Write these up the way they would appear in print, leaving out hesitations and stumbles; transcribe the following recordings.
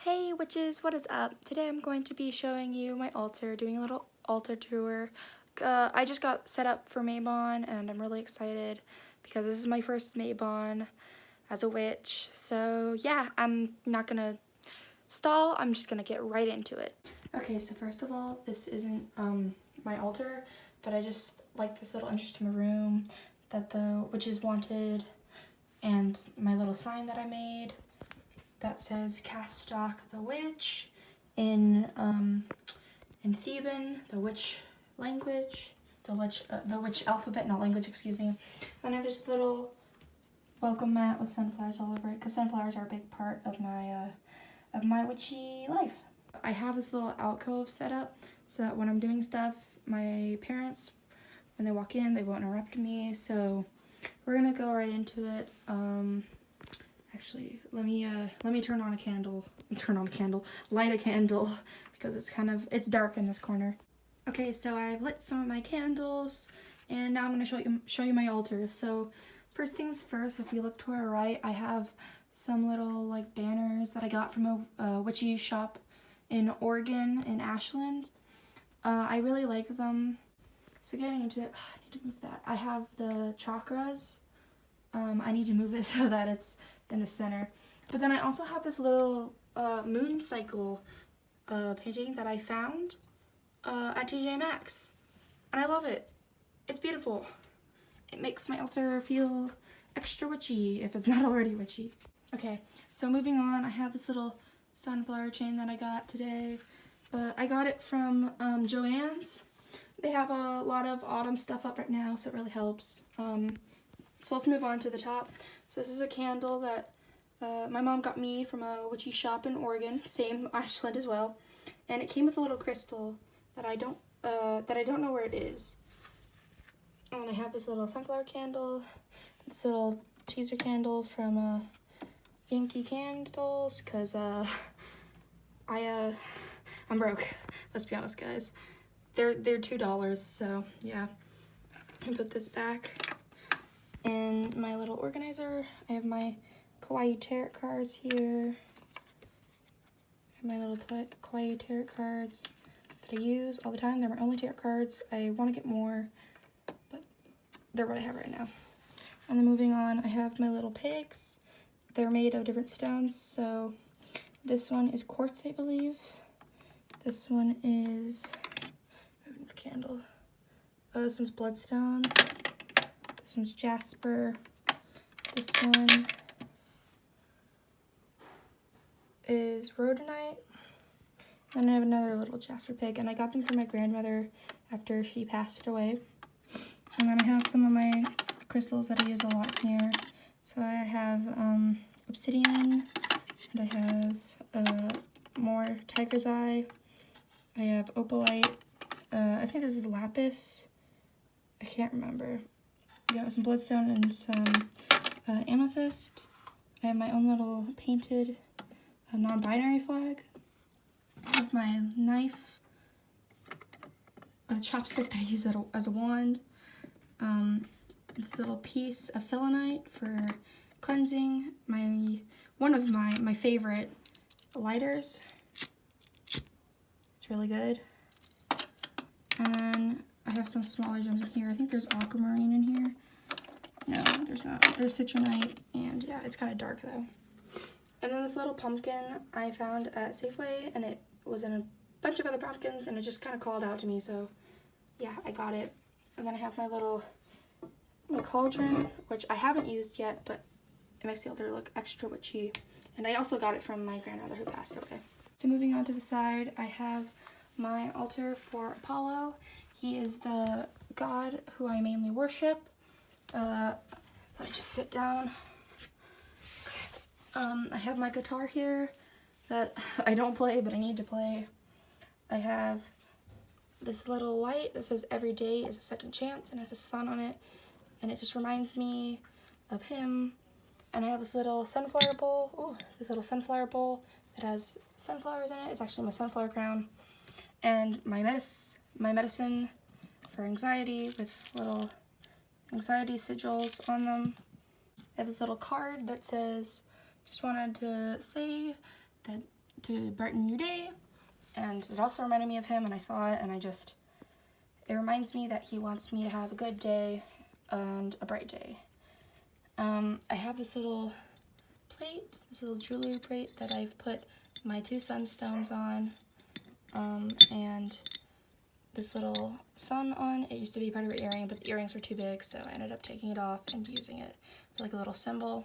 Hey witches, what is up? Today I'm going to be showing you my altar, doing a little altar tour. I just got set up for Maybon and I'm really excited because this is my first Maybon as a witch. So yeah, I'm not gonna stall, I'm just gonna get right into it. Okay, so first of all, this isn't my altar, but I just like this little interesting room that the witches wanted and my little sign that I made that says Castox the witch in Theban, the witch language, the witch alphabet, not language, excuse me. And I have this little welcome mat with sunflowers all over it, because sunflowers are a big part of my witchy life. I have this little alcove set up so that when I'm doing stuff, my parents, when they walk in, they won't interrupt me. So we're gonna go right into it. Actually, let me light a candle because it's dark in this corner. Okay, so I've lit some of my candles and now I'm gonna show you my altar. So first things first, if you look to our right, I have some little like banners that I got from a witchy shop in Oregon, in Ashland. I really like them. So getting into it, I need to move that. I have the chakras. I need to move it so that it's in the center. But then I also have this little moon cycle painting that I found at TJ Maxx. And I love it. It's beautiful. It makes my altar feel extra witchy if it's not already witchy. Okay, so moving on, I have this little sunflower chain that I got today. I got it from Joann's. They have a lot of autumn stuff up right now, so it really helps. So let's move on to the top. So this is a candle that my mom got me from a witchy shop in Oregon, same Ashland as well, and it came with a little crystal that I don't know where it is. And I have this little sunflower candle, this little teaser candle from Yankee Candles, cause I'm broke. Let's be honest, guys. They're $2, so yeah. I put this back. In my little organizer, I have my Kawaii Tarot cards here. I have my little Kawaii Tarot cards that I use all the time. They're my only tarot cards. I want to get more, but they're what I have right now. And then moving on, I have my little pigs. They're made of different stones. So this one is quartz, I believe. This one is, the candle. Oh, this one's bloodstone. This one's jasper. This one is rhodonite. Then I have another little jasper pig, and I got them from my grandmother after she passed away. And then I have some of my crystals that I use a lot here. So I have obsidian, and I have more tiger's eye. I have opalite. I think this is lapis. I can't remember. Yeah, some bloodstone and some amethyst. I have my own little painted non-binary flag. I have my knife, a chopstick that I use as a wand. This little piece of selenite for cleansing. One of my favorite lighters. It's really good. And then I have some smaller gems in here. I think there's aquamarine in here. No, there's not. There's citronite, and yeah, it's kind of dark though. And then this little pumpkin I found at Safeway, and it was in a bunch of other pumpkins, and it just kind of called out to me, so yeah, I got it. And then I have my cauldron, which I haven't used yet, but it makes the altar look extra witchy. And I also got it from my grandmother who passed away. So moving on to the side, I have my altar for Apollo. He is the god who I mainly worship. Let me just sit down. Okay. I have my guitar here that I don't play, but I need to play. I have this little light that says every day is a second chance and has a sun on it, and it just reminds me of him. And I have this little sunflower bowl. Oh, this little sunflower bowl that has sunflowers in it. It's actually my sunflower crown. And my medicine for anxiety with little anxiety sigils on them. I have this little card that says, just wanted to say that to brighten your day, and it also reminded me of him, and I saw it, and it reminds me that he wants me to have a good day and a bright day. I have this little plate, this little jewelry plate that I've put my 2 sunstones on, and this little sun on. It used to be part of an earring, but the earrings were too big, so I ended up taking it off and using it for like a little symbol.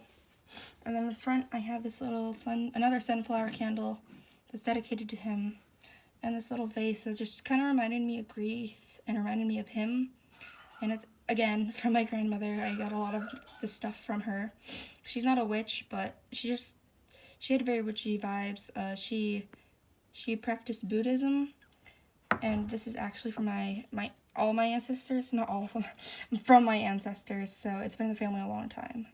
And then in the front, I have this little another sunflower candle that's dedicated to him, and this little vase that just kind of reminded me of Greece and reminded me of him. And it's, again, from my grandmother. I got a lot of this stuff from her. She's not a witch, but she had very witchy vibes. She practiced Buddhism, and this is actually from all my ancestors, not all of them, from my ancestors, so it's been in the family a long time.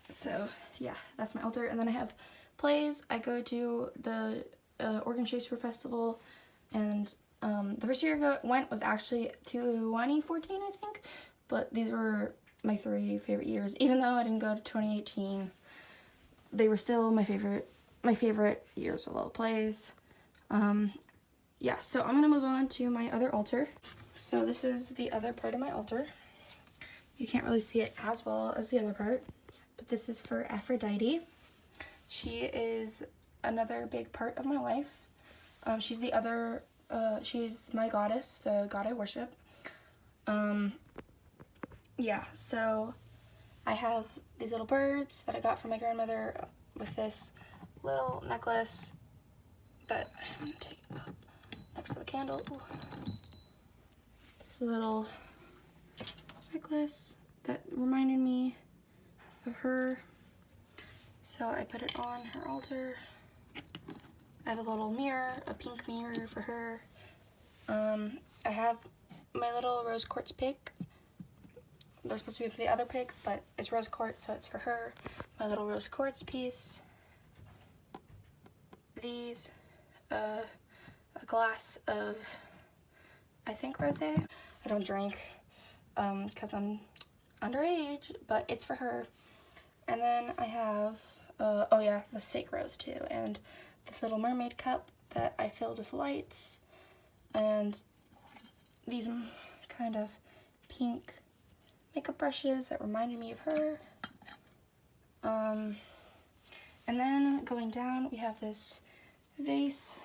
So, yeah, that's my altar. And then I have plays. I go to the Oregon Shakespeare Festival, and the first year I went was actually 2014, I think, but these were my 3 favorite years. Even though I didn't go to 2018, they were still my favorite years of all the plays. Yeah, so I'm gonna move on to my other altar. So this is the other part of my altar. You can't really see it as well as the other part, but this is for Aphrodite. She is another big part of my life. She's my goddess, the god I worship. Yeah, so I have these little birds that I got from my grandmother with this little necklace that I'm gonna take up next to the candle. Ooh. It's a little necklace that reminded me of her. So I put it on her altar. I have a little mirror, a pink mirror for her. I have my little rose quartz pig. They're supposed to be for the other pigs, but it's rose quartz, so it's for her. My little rose quartz piece. These, a glass of, I think, rosé. I don't drink because I'm underage, but it's for her. And then I have, oh yeah, this fake rose too, and this little mermaid cup that I filled with lights, and these kind of pink makeup brushes that reminded me of her. And then going down, we have this vase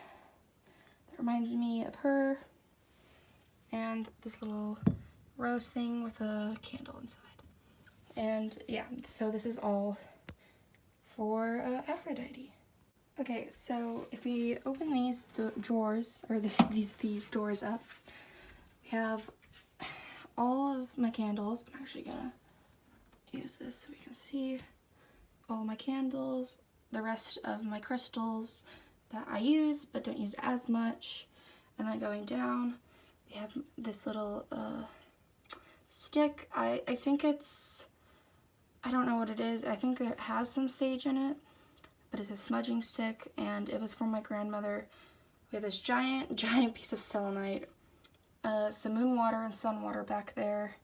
that reminds me of her, and this little rose thing with a candle inside. And yeah, so this is all for Aphrodite. Okay, so if we open these drawers, or these doors up, we have all of my candles. I'm actually gonna use this so we can see all my candles, the rest of my crystals that I use but don't use as much. And then going down, we have this little stick. I think it's, I don't know what it is. I think it has some sage in it, but it's a smudging stick, and it was from my grandmother. We have this giant piece of selenite, some moon water and sun water back there,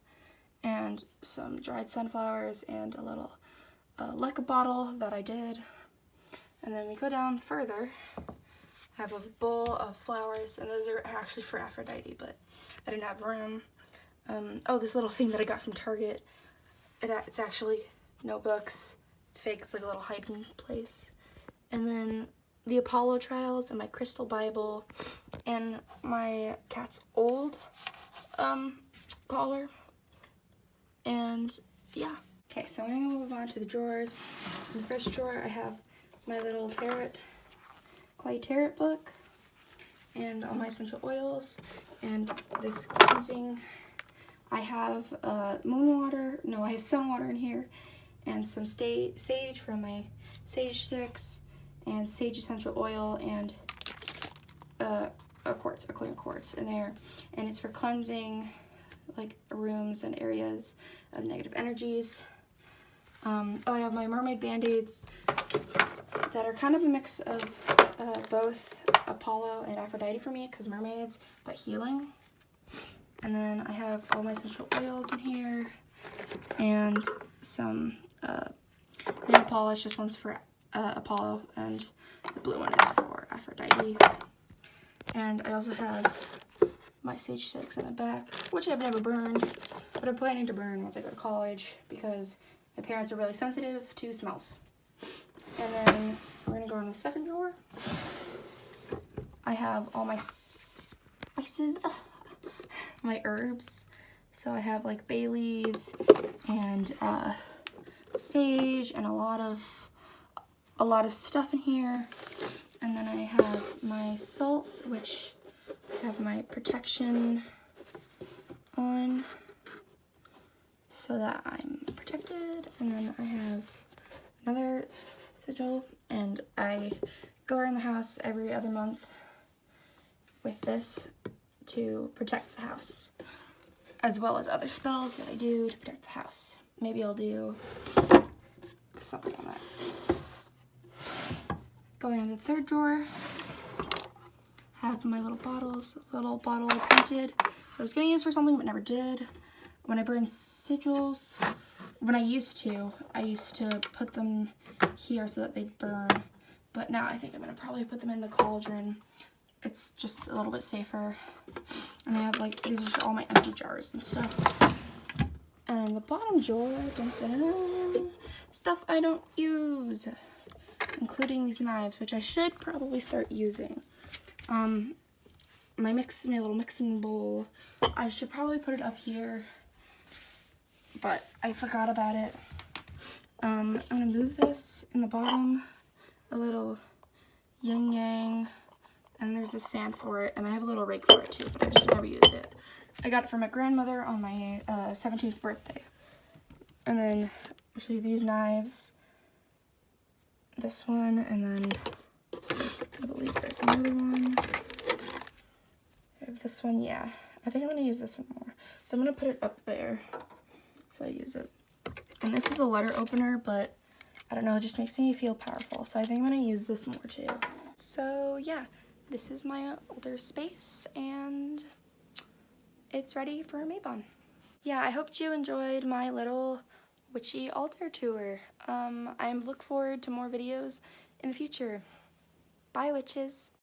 and some dried sunflowers, and a little leca bottle that I did. And then we go down further. I have a bowl of flowers, and those are actually for Aphrodite, but I didn't have room. Oh, this little thing that I got from Target. It's actually notebooks. It's fake. It's like a little hiding place. And then the Apollo trials and my crystal Bible and my cat's old collar. And yeah. Okay, so I'm gonna move on to the drawers. In the first drawer, I have my little Quiet Tarot book and all my essential oils and this cleansing. I have moon water, no, I have sun water in here, and some sage from my sage sticks, and sage essential oil, and a clear quartz in there, and it's for cleansing like rooms and areas of negative energies. Oh, I have my mermaid band-aids that are kind of a mix of both Apollo and Aphrodite for me, because mermaids, but healing. And then I have all my essential oils in here, and some nail polish. This one's for Apollo, and the blue one is for Aphrodite. And I also have my sage sticks in the back, which I've never burned, but I'm planning to burn once I go to college because my parents are really sensitive to smells. And then we're gonna go in the second drawer. I have all my spices, my herbs. So I have like bay leaves and sage and a lot of stuff in here. And then I have my salts, which have my protection on so that I'm protected. And then I have another sigil, and I go around the house every other month with this to protect the house, as well as other spells that I do to protect the house. Maybe I'll do something on that. Going into the third drawer, have my little bottles. A little bottle I printed. I was gonna use for something but never did. When I burn sigils, when I used to put them here so that they'd burn. But now I think I'm gonna probably put them in the cauldron. It's just a little bit safer. And I have like, these are just all my empty jars and stuff. And in the bottom drawer, dun, dun, dun, dun, stuff I don't use, including these knives, which I should probably start using. My little mixing bowl, I should probably put it up here, but I forgot about it. I'm gonna move this in the bottom, a little yin yang, and there's the sand for it, and I have a little rake for it too, but I just never used it. I got it from my grandmother on my 17th birthday. And then I'll show you these knives. This one, and then I believe there's another one. I have this one, yeah. I think I'm gonna use this one more. So I'm gonna put it up there so I use it. And this is a letter opener, but I don't know, it just makes me feel powerful. So I think I'm gonna use this more too. So yeah, this is my older space, and it's ready for Maybon. Yeah, I hope you enjoyed my little witchy altar tour. I look forward to more videos in the future. Bye, witches.